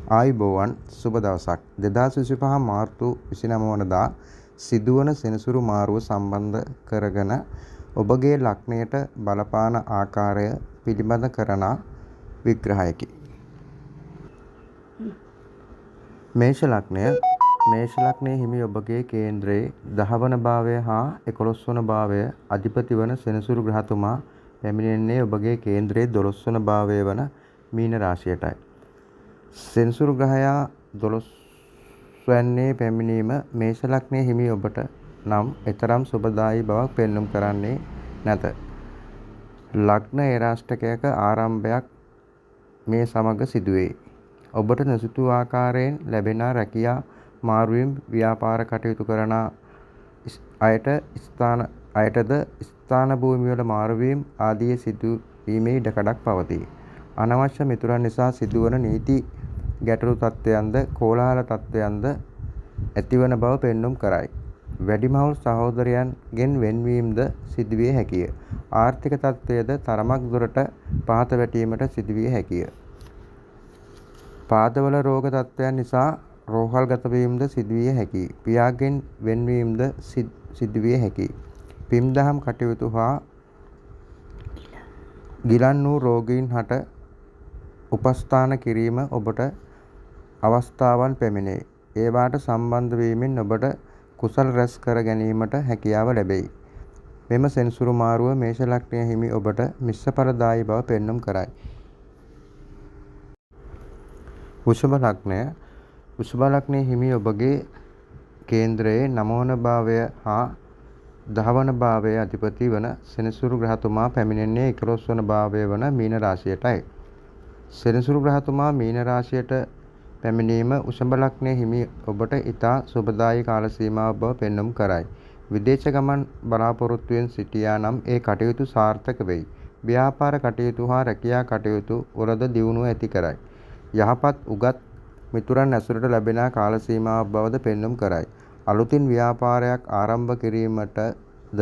ආයුබෝවන් සුබ දවසක් 2025 මාර්තු 29 වනදා සිදුවන සෙනසුරු මාරුව සම්බන්ධ කරගෙන ඔබගේ ලග්නයට බලපාන ආකාරය පිළිබඳ කරන විග්‍රහයකි. මේෂ ලග්නයේ හිමි ඔබගේ කේන්ද්‍රයේ 10 වන භාවය හා 11 වන භාවය අධිපති වන සෙනසුරු ග්‍රහතුමා පැමිණෙන්නේ ඔබගේ කේන්ද්‍රයේ 12 වන භාවය වන මීන රාශියටයි. සෙනසුරු ග්‍රහයා 12 වැන්නේ පැමිණීම මේෂ ලග්නයේ හිමි ඔබට නම් එතරම් සුබදායී බවක් පෙන්눔 කරන්නේ නැත. ලග්න ඒරාෂ්ටකයක ආරම්භයක් මේ සමග සිදුවේ. ඔබට නොසිතූ ආකාරයෙන් ලැබෙන රැකියා මාරුවීම් ව්‍යාපාර කටයුතු කරන අයටද ස්ථාන භූමිවල මාරුවීම් ආදී සිදුවීමේ ඉඩකඩක් පවතී. අනවශ්‍ය මිතුරන් නිසා සිදුවන නීති ගැටලු තත්ත්වයන්ද කෝලාහල තත්ත්වයන්ද ඇතිවන බව පෙන්눔 කරයි. වැඩිමහල් සහෝදරයන්ගෙන් වෙන්වීමද සිදුවිය හැකිය. ආර්ථික තත්ත්වයද තරමක් දුරට පහත වැටීමට සිදුවිය හැකිය. පාදවල රෝග තත්ත්වයන් නිසා රෝහල්ගත වීමද සිදුවිය හැකියි. පියාගෙන් වෙන්වීමද සිදුවිය හැකියි. පින්දහම් කටයුතු හා ගිලන් වූ රෝගීන් හට උපස්ථාන කිරීම ඔබට අවස්ථාවන් පැමිණේ. ඒවාට සම්බන්ධ වීමෙන් ඔබට කුසල රැස් කර ගැනීමට හැකියාව ලැබෙයි. මෙම සෙනසුරු මාරුව මේෂ ලග්නයේ හිමි ඔබට මිශ්‍ර ඵලදායී බව පෙන්눔 කරයි. වෘෂභ ලග්නයේ හිමි ඔබගේ කේන්ද්‍රයේ 9 වන භාවය හා 10 වන භාවයේ අධිපති වන සෙනසුරු ග්‍රහතුමා පැමිණෙන්නේ 11 වන භාවය වන මීන රාශියටයි. සෙනසුරු ග්‍රහතුමා මීන රාශියට පැමිණීම වෘෂභ ලග්නයේ හිමි ඔබට ඉතා සුබදායී කාල සීමාවක් බව පෙන්눔 කරයි. විදේශ ගමන් බලාපොරොත්තුවෙන් සිටියා නම් ඒ කටයුතු සාර්ථක වෙයි. ව්‍යාපාර කටයුතු හා රැකියා කටයුතු වලද දියුණුව ඇති කරයි. යහපත් උගත් මිතුරන් ඇසුරට ලැබෙන කාල සීමාවක් බවද පෙන්눔 කරයි. අලුතින් ව්‍යාපාරයක් ආරම්භ කිරීමටද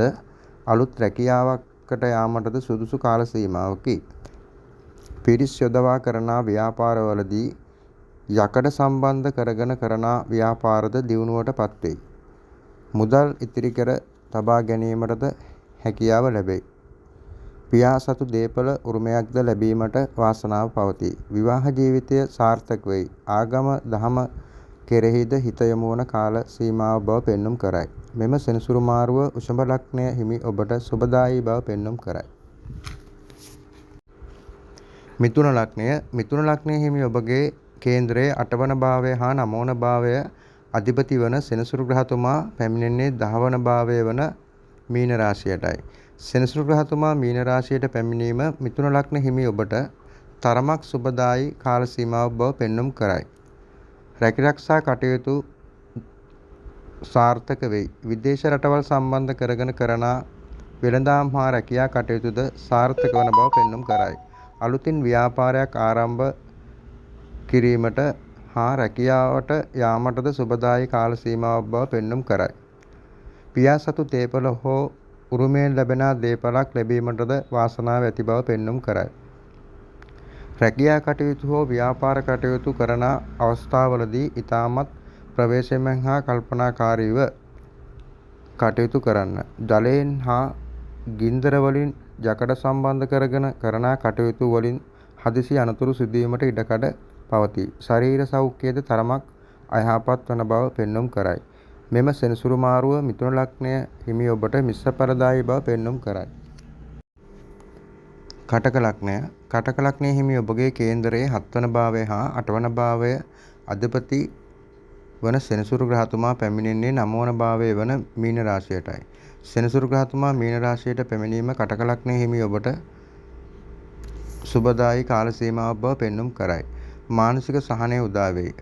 අලුත් රැකියාවකට යාමටද සුදුසු කාල සීමාවකි. පිරිස් යොදවා කරන ව්‍යාපාරවලදී යකඩ සම්බන්ධ කරගෙන කරන ව්‍යාපාරද දියුණුවට පත්වෙයි. මුදල් ඉතිරි කර තබා ගැනීමටද හැකියාව ලැබෙයි. පියා සතු දේපල උරුමයක්ද ලැබීමට වාසනාව පවතී. විවාහ ජීවිතය සාර්ථක වෙයි. ආගම දහම කෙරෙහිද හිත යොමු වන කාල සීමාව බව පෙන්눔 කරයි. මෙම සෙනසුරු මාරුව වෘෂභ ලග්නයේ හිමි ඔබට සුබදායී බව පෙන්눔 කරයි. මිථුන ලග්නයේ හිමි ඔබගේ කේන්ද්‍රයේ 8 වන භාවය හා 9 වන භාවය අධිපති වන සෙනසුරු ග්‍රහතුමා පැමිණෙන්නේ 10 වන භාවය වන මීන රාශියටයි. සෙනසුරු ග්‍රහතුමා මීන රාශියට පැමිණීම මිථුන ලග්න හිමි ඔබට තරමක් සුබදායී කාල සීමාවක් බව පෙන්눔 කරයි. රැකිරක්ෂා කටයුතු සාර්ථක වෙයි. විදේශ රටවල් සම්බන්ධ කරගෙන කරන වෙළඳාම් හා රැකියා කටයුතුද සාර්ථක වන බව පෙන්눔 කරයි. අලුතින් ව්‍යාපාරයක් ආරම්භ කිරීමට හා රැකියාවට යාමටද සුබදායී කාල සීමාවක් බව පෙන්눔 කරයි. පියා සතු දේපල හෝ උරුමයෙන් ලැබෙන දේපලක් ලැබීමටද වාසනාව ඇති බව පෙන්눔 කරයි. රැකියා කටයුතු හෝ ව්‍යාපාර කටයුතු කරන අවස්ථාවලදී ඉතාමත් ප්‍රවේශමෙන් හා කල්පනාකාරීව කටයුතු කරන්න. ජලයෙන් හා ගින්දර වලින් යකඩ සම්බන්ධ කරගෙන කරන කටයුතු වලින් හදිසි අනතුරු සිදුවීමට ඉඩකඩ පවතී. ශරීර සෞඛ්‍යයද තරමක් අයහපත් වන බව පෙන්눔 කරයි. මෙම සෙනසුරු මාරුව මිථුන ලග්නයේ හිමි ඔබට මිශ්‍ර ඵලදායී බව පෙන්눔 කරයි. කටක ලග්නයේ හිමි ඔබගේ කේන්ද්‍රයේ 7 වන භාවය හා 8 වන භාවය අධිපති වන සෙනසුරු ග්‍රහතුමා පැමිණෙන්නේ 9 වන භාවය වන මීන රාශියටයි. සෙනසුරු ග්‍රහතුමා මීන රාශියට පැමිණීම කටක ලග්නයේ හිමි ඔබට සුබදායී කාල සීමාවක් බව පෙන්눔 කරයි. මානසික සහනය උදා වෙයි.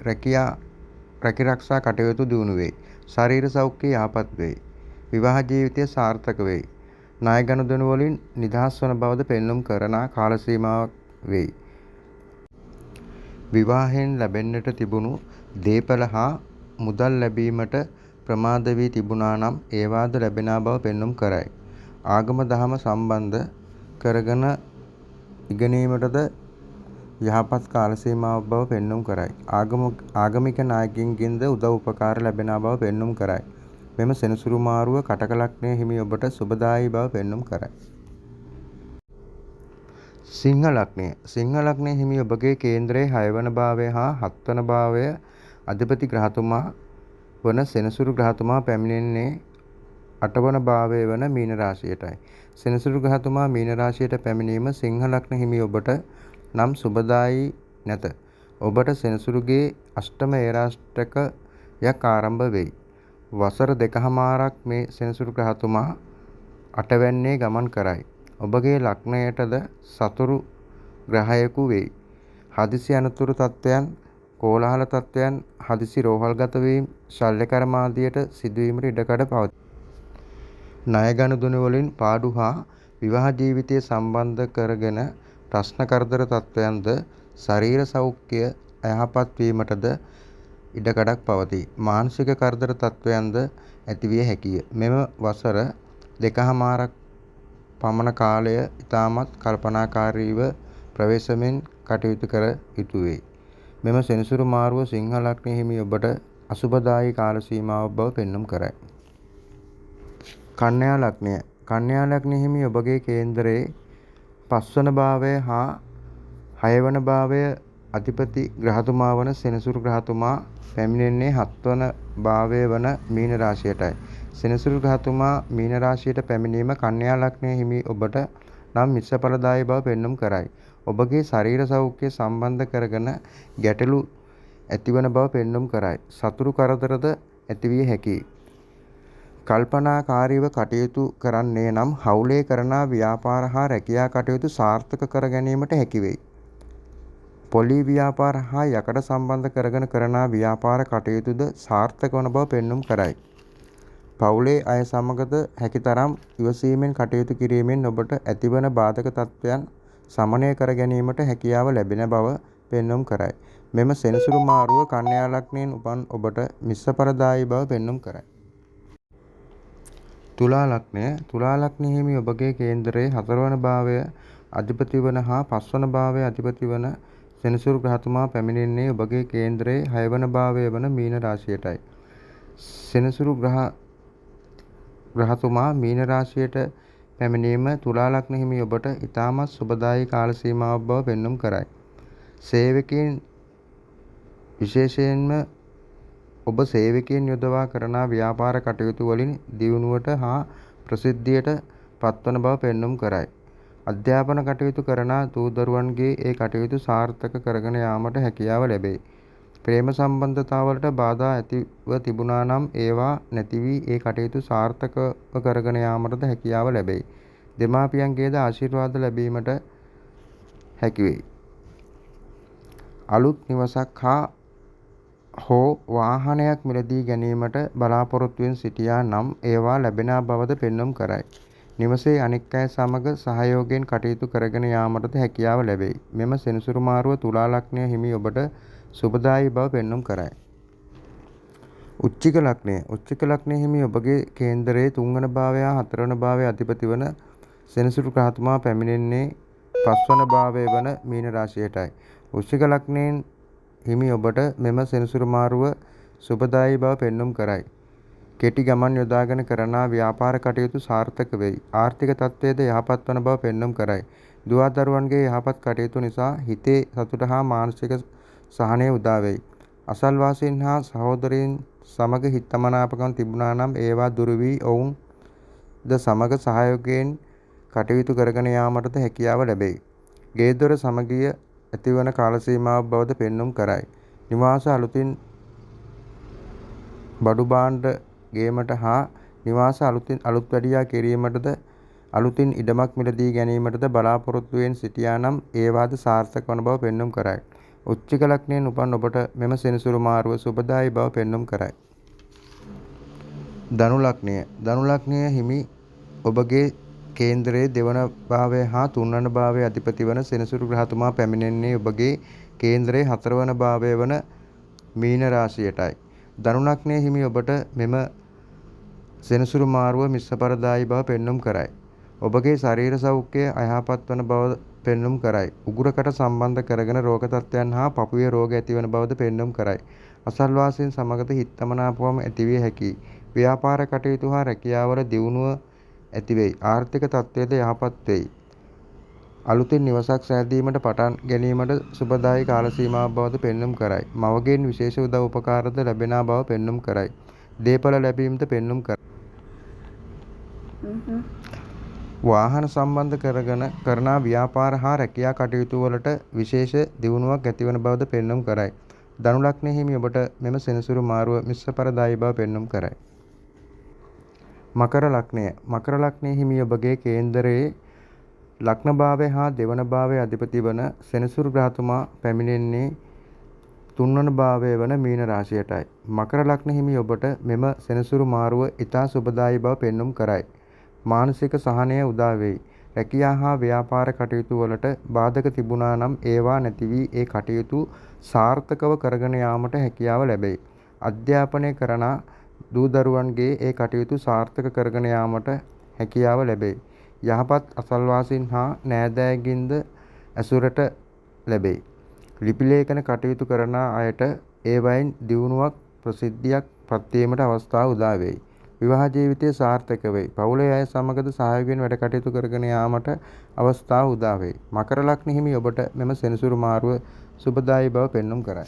රැකිරක්ෂා කටයුතු දියුණු වෙයි. ශරීර සෞඛ්‍ය යහපත් වෙයි. විවාහ ජීවිතය සාර්ථක වෙයි. ණය ගනුදෙනු වලින් නිදහස් වන බවද පෙන්눔 කරන කාල සීමාවක් වෙයි. විවාහයෙන් ලැබෙන්නට තිබුණු දේපල හා මුදල් ලැබීමට ප්‍රමාද වී තිබුණා නම් ඒවාද ලැබෙන බව පෙන්눔 කරයි. ආගම දහම සම්බන්ධ කරගෙන ඉගෙනීමටද යහපත් කාල සීමාවක් බව පෙන්눔 කරයි. ආගමික නායකයින්ගෙන්ද උදව් උපකාර ලැබෙන බව පෙන්눔 කරයි. මෙම සෙනසුරු මාරුව කටක ලග්නයේ හිමි ඔබට සුබදායී බව පෙන්눔 කරයි. සිංහ ලග්නය. සිංහ ලග්නයේ හිමි ඔබගේ කේන්ද්‍රයේ 6 වන භාවය හා 7 වන භාවය අධිපති ග්‍රහතුමා වන සෙනසුරු ග්‍රහතුමා පැමිණෙන්නේ 8 වන භාවය වන මීන රාශියටයි. සෙනසුරු ග්‍රහතුමා මීන රාශියට පැමිණීම සිංහ ලග්න හිමි ඔබට නම් සුබදායී නැත. ඔබට සෙනසුරුගේ අෂ්ටම ඒරාෂ්ටකයක් ආරම්භ වෙයි. වසර 2කමාරක් මේ සෙනසුරු ග්‍රහතුමා අටවැන්නේ ගමන් කරයි. ඔබගේ ලග්නයටද සතුරු ග්‍රහයෙකු වෙයි. හදිසි අනතුරු තත්ත්වයන්, කෝලාහල තත්ත්වයන්, හදිසි රෝහල්ගත වීම, ශල්‍යකර්ම ආදියට සිදුවීමට ඉඩකඩ පවතී. ණය ගනුදෙනු වලින් පාඩු හා විවාහ ජීවිතය සම්බන්ධ කරගෙන ප්‍රශ්න කරදර තත්ත්වයන්ද ශරීර සෞඛ්‍ය අයහපත් වීමටද ඉඩකඩක් පවතී. මානසික කරදර තත්ත්වයන්ද ඇතිවිය හැකිය. මෙම වසර 2කමාරක් පමණ කාලය ඉතාමත් කල්පනාකාරීව ප්‍රවේශමෙන් කටයුතු කර යුතු වෙයි. මෙම සෙනසුරු මාරුව සිංහ ලග්නයේ හිමි ඔබට අසුබදායී කාල සීමාවක් බව පෙන්눔 කරයි. කන්‍යා ලග්නය. කන්‍යා ලග්නයේ හිමි ඔබගේ කේන්දරයේ 5 වන භාවය හා 6 වන භාවය අධිපති ග්‍රහතුමා වන සෙනසුරු ග්‍රහතුමා පැමිණෙන්නේ 7 වන භාවය වන මීන රාශියටයි. සෙනසුරු ග්‍රහතුමා මීන රාශියට පැමිණීම කන්‍යා ලග්නයේ හිමි ඔබට නම් මිශ්‍ර ඵලදායී බව පෙන්눔 කරයි. ඔබගේ ශරීර සෞඛ්‍ය සම්බන්ධ කරගෙන ගැටලු ඇතිවන බව පෙන්눔 කරයි. සතුරු කරදරද ඇතිවිය හැකියි. කල්පනාකාරීව කටයුතු කරන්නේ නම් හවුලේ කරන ව්‍යාපාර හා රැකියා කටයුතු සාර්ථක කර ගැනීමට හැකි වෙයි. පොලි ව්‍යාපාර හා යකඩ සම්බන්ධ කරගෙන කරන ව්‍යාපාර කටයුතුද සාර්ථක වන බව පෙන්눔 කරයි. පවුලේ අය සමගද හැකිතරම් ඉවසීමෙන් කටයුතු කිරීමෙන් ඔබට ඇතිවන බාධක තත්ත්වයන් සමනය කර ගැනීමට හැකියාව ලැබෙන බව පෙන්눔 කරයි. මෙම සෙනසුරු මාරුව කන්‍යා ලග්නයෙන් උපන් ඔබට මිශ්‍ර ඵලදායී බව පෙන්눔 කරයි. තුලා ලග්නය. තුලා ලග්නයේ හිමි ඔබගේ කේන්දරයේ 4 වන භාවය අධිපති වන හා 5 වන භාවය අධිපති වන සෙනසුරු ග්‍රහතුමා පැමිණෙන්නේ ඔබගේ කේන්දරයේ 6 වන භාවය වන මීන රාශියටයි. සෙනසුරු ග්‍රහතුමා මීන රාශියට පැමිණීම තුලා ලග්න හිමි ඔබට ඉතාමත් සුබදායී කාල සීමාවක් බව පෙන්눔 කරයි. සේවකයන් විශේෂයෙන්ම ඔබ සේවකයන් යොදවා කරන ව්‍යාපාර කටයුතු වලින් දියුණුවට හා ප්‍රසිද්ධියට පත්වන බව පෙන්눔 කරයි. අධ්‍යාපන කටයුතු කරන දූ දරුවන්ගේ ඒ කටයුතු සාර්ථක කරගෙන යාමට හැකියාව ලැබේ. ප්‍රේම සම්බන්ධතාවලට බාධා ඇතිව තිබුණා නම් ඒවා නැති වී ඒ කටයුතු සාර්ථකව කරගෙන යාමටද හැකියාව ලැබේ. දෙමාපියන්ගේද ආශිර්වාද ලැබීමට හැකි වෙයි. අලුත් නිවසක් හෝ වාහනයක් මිලදී ගැනීමට බලාපොරොත්තුවෙන් සිටියා නම් ඒවා ලැබෙන බවද පෙන්눔 කරයි. නිවසේ අනෙක් අය සමග සහයෝගයෙන් කටයුතු කරගෙන යාමටද හැකියාව ලැබෙයි. මෙම සෙනසුරු මාරුව තුලා ලග්නයේ හිමි ඔබට සුබදායී බව පෙන්눔 කරයි. උච්චික ලග්නය. උච්චික ලග්නයේ හිමි ඔබගේ කේන්දරයේ 3 වන භාවය හා 4 වන භාවය අධිපති වන සෙනසුරු ග්‍රහතුමා පැමිණෙන්නේ 5 වන භාවය වන මීන රාශියටයි. උච්චික ලග්නයෙන් හිමි ඔබට මෙම සෙනසුරු මාරුව සුබදායී බව පෙන්눔 කරයි. කෙටි ගමන් යොදාගෙන කරන ව්‍යාපාර කටයුතු සාර්ථක වෙයි. ආර්ථික තත්ත්වයද යහපත් වන බව පෙන්눔 කරයි. දුවා දරුවන්ගේ යහපත් කටයුතු නිසා හිතේ සතුට හා මානසික සහනය උදා වෙයි. අසල්වාසීන් හා සහෝදරයින් සමග හිතමනාපකම් තිබුණා නම් ඒවා දුරු වී ඔවුන්ද සමග සහයෝගයෙන් කටයුතු කරගෙන යාමටද හැකියාව ලැබෙයි. ගේදොර සමගිය ඇතිවන කාල සීමාවක් බවද පෙන්눔 කරයි. නිවාස අලුතින් බඩු භාණ්ඩ ගේමට හා නිවාස අලුත් වැඩියා කිරීමටද අලුතින් ඉඩමක් මිලදී ගැනීමටද බලාපොරොත්තුවෙන් සිටියා නම් ඒවාද සාර්ථක වන බව පෙන්눔 කරයි. උච්චික ලග්නයෙන් උපන් ඔබට මෙම සෙනසුරු මාරුව සුබදායී බව පෙන්눔 කරයි. ධනු ලග්නය. ධනු ලග්නයේ හිමි ඔබගේ කේන්දරයේ 2 වන භාවය හා 3 වන භාවය අධිපති වන සෙනසුරු ග්‍රහතුමා පැමිණෙන්නේ ඔබගේ කේන්දරයේ 4 වන භාවය වන මීන රාශියටයි. ධනු ලග්නයේ හිමි ඔබට මෙම සෙනසුරු මාරුව මිශ්‍ර ඵලදායී බව පෙන්눔 කරයි. ඔබගේ ශරීර සෞඛ්‍යය අයහපත් වන බව පෙන්눔 කරයි. උගුරකට සම්බන්ධ කරගෙන රෝග තත්ත්වයන් හා පපුවේ රෝග ඇතිවන බවද පෙන්눔 කරයි. අසල්වාසීන් සමගද හිතමනාපවම ඇතිවිය හැකියි. ව්‍යාපාර කටයුතු හා රැකියාවල දියුණුව ඇති වෙයි. ආර්ථික තත්ත්වයද යහපත් වෙයි. අලුතින් නිවසක් සෑදීමට පටන් ගැනීමට සුබදායී කාල සීමාවක් බවද පෙන්눔 කරයි. මවගෙන් විශේෂ උදව් උපකාරද ලැබෙනා බව පෙන්눔 කරයි. දේපල ලැබීමද පෙන්눔 කරයි. වාහන සම්බන්ධ කරන ව්‍යාපාර හා රැකියා කටයුතු වලට විශේෂ දියුණුවක් ඇතිවන බවද පෙන්눔 කරයි. ධනු ලග්නයේ හිමි ඔබට මෙම සෙනසුරු මාරුව මිශ්‍රඵලදායී බව පෙන්눔 කරයි. මකර ලග්නය. මකර ලග්නයේ හිමි ඔබගේ කේන්දරයේ ලග්න භාවය හා දෙවන භාවයේ අධිපති වන සෙනසුරු ග්‍රහතුමා පැමිණෙන්නේ තුන්වන භාවය වන මීන රාශියටයි. මකර ලග්න හිමි ඔබට මෙම සෙනසුරු මාරුව ඉතා සුබදායී බව පෙන්눔 කරයි. මානසික සහනය උදා වෙයි. රැකියා හා ව්‍යාපාර කටයුතු වලට බාධක තිබුණා නම් ඒවා නැති වී ඒ කටයුතු සාර්ථකව කරගෙන යාමට හැකියාව ලැබෙයි. අධ්‍යාපනය කරන දූ දරුවන්ගේ ඒ කටයුතු සාර්ථක කරගෙන යාමට හැකියාව ලැබෙයි. යහපත් අසල්වාසීන් හා නෑදෑයන්ගින්ද ඇසුරට ලැබෙයි. ලිපි ලේඛන කටයුතු කරන අයට ඒවයින් දියුණුවක් ප්‍රසිද්ධියක් පත්වීමට අවස්ථාව උදා වෙයි. විවාහ ජීවිතය සාර්ථක වෙයි. පවුලේ අය සමගද සහයෝගයෙන් වැඩ කටයුතු කරගෙන යාමට අවස්ථාව උදා වෙයි. මකර ලග්න හිමි ඔබට මෙම සෙනසුරු මාරුව සුබදායී බව පෙන්눔 කරයි.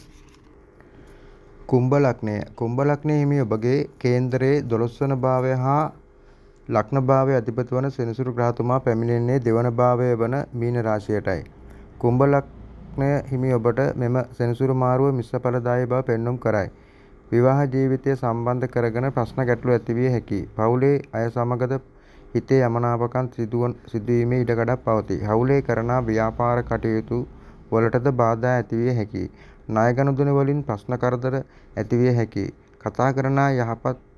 කුම්භ ලග්නය. කුම්භ ලග්නයේ හිමි ඔබගේ කේන්දරයේ 12 වන භාවය හා ලග්න භාවයේ අධිපති වන සෙනසුරු ග්‍රහතුමා පැමිණෙන්නේ දෙවන භාවය වන මීන රාශියටයි. කුම්භ ලග්නය හිමි ඔබට මෙම සෙනසුරු මාරුව මිශ්‍රඵලදායී බව පෙන්눔 කරයි. විවාහ ජීවිතය සම්බන්ධ කරගෙන ප්‍රශ්න ගැටලු ඇතිවිය හැකියි. පවුලේ අය සමගද හිතේ යමනාපකම් සිදුවීමේ ඉඩකඩක් පවතී. හවුලේ කරන ව්‍යාපාර කටයුතු වලටද බාධා ඇතිවිය හැකියි. ණය ගනුදෙනු වලින් ප්‍රශ්න කරදර ඇතිවිය හැකියි. කතා කරන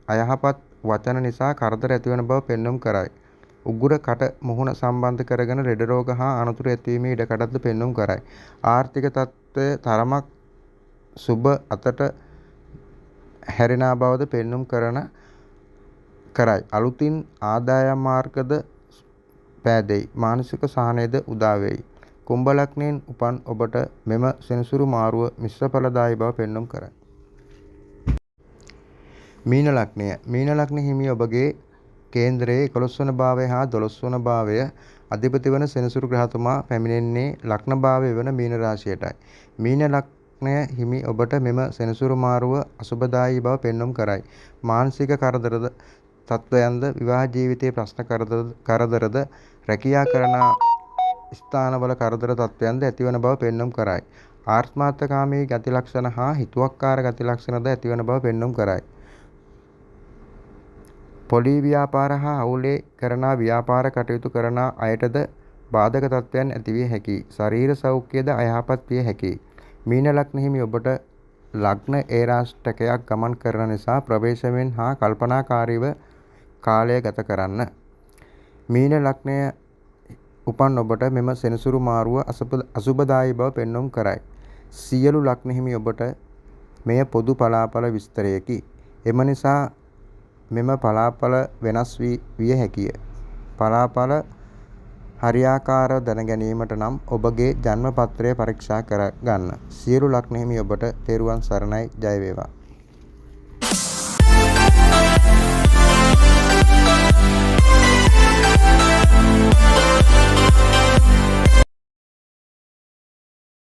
අයහපත් වචන නිසා කරදර ඇතිවන බව පෙන්눔 කරයි. උගුර කට මුහුණ සම්බන්ධ කරගෙන ලෙඩ රෝග හා අනතුරු ඇතිවීමේ ඉඩකඩක්ද පෙන්눔 කරයි. ආර්ථික තත්ත්වය තරමක් සුබ අතට හැරෙන බවද පෙන්눔 කරයි. අලුතින් ආදායම් මාර්ගද පෑදෙයි. මානසික සහනයද උදා වෙයි. කුම්භ ලග්නයෙන් උපන් ඔබට මෙම සෙනසුරු මාරුව මිශ්‍රඵලදායී බව පෙන්눔 කරයි. මීන ලග්නය. මීන ලග්න හිමි ඔබගේ කේන්දරයේ 11 වන භාවය හා 12 වන භාවය අධිපති වන සෙනසුරු ග්‍රහතුමා පැමිණෙන්නේ ලග්න භාවය වන මීන රාශියටයි. මීන ලග්නය හිමි ඔබට මෙම සෙනසුරු මාරුව අසුබදායී බව පෙන්눔 කරයි. මානසික කරදරද තත්වයන්ද විවාහ ජීවිතයේ ප්‍රශ්න කරදරද රැකියා කරන ස්ථානවල කරදර තත්වයන්ද ඇතිවන බව පෙන්눔 කරයි. ආත්මාර්ථකාමී ගති ලක්ෂණ හා හිතුවක්කාර ගති ලක්ෂණද ඇතිවන බව පෙන්눔 කරයි. පොලි ව්‍යාපාර හා හවුලේ කරන ව්‍යාපාර කටයුතු කරන අයටද බාධක තත්ත්වයන් ඇතිවිය හැකියි. ශරීර සෞඛ්‍යද අයහපත් විය හැකියි. මීන ලග්න හිමි ඔබට ලග්න ඒරාෂ්ටකයක් ගමන් කරන නිසා ප්‍රවේශමෙන් හා කල්පනාකාරීව කාලය ගත කරන්න. මීන ලග්නය උපන් ඔබට මෙම සෙනසුරු මාරුව අසුබදායී බව පෙන්눔 කරයි. සියලු ලග්න හිමි ඔබට මෙය පොදු පලාපල විස්තරයකි. එම නිසා මෙම පලාපල වෙනස් විය හැකිය. පලාපල හරියාකාරව දැන ගැනීමට නම් ඔබගේ ජන්ම පත්‍රය පරීක්ෂා කර ගන්න. සියලු ලග්න හිමි ඔබට තෙරුවන් සරණයි. ජය වේවා.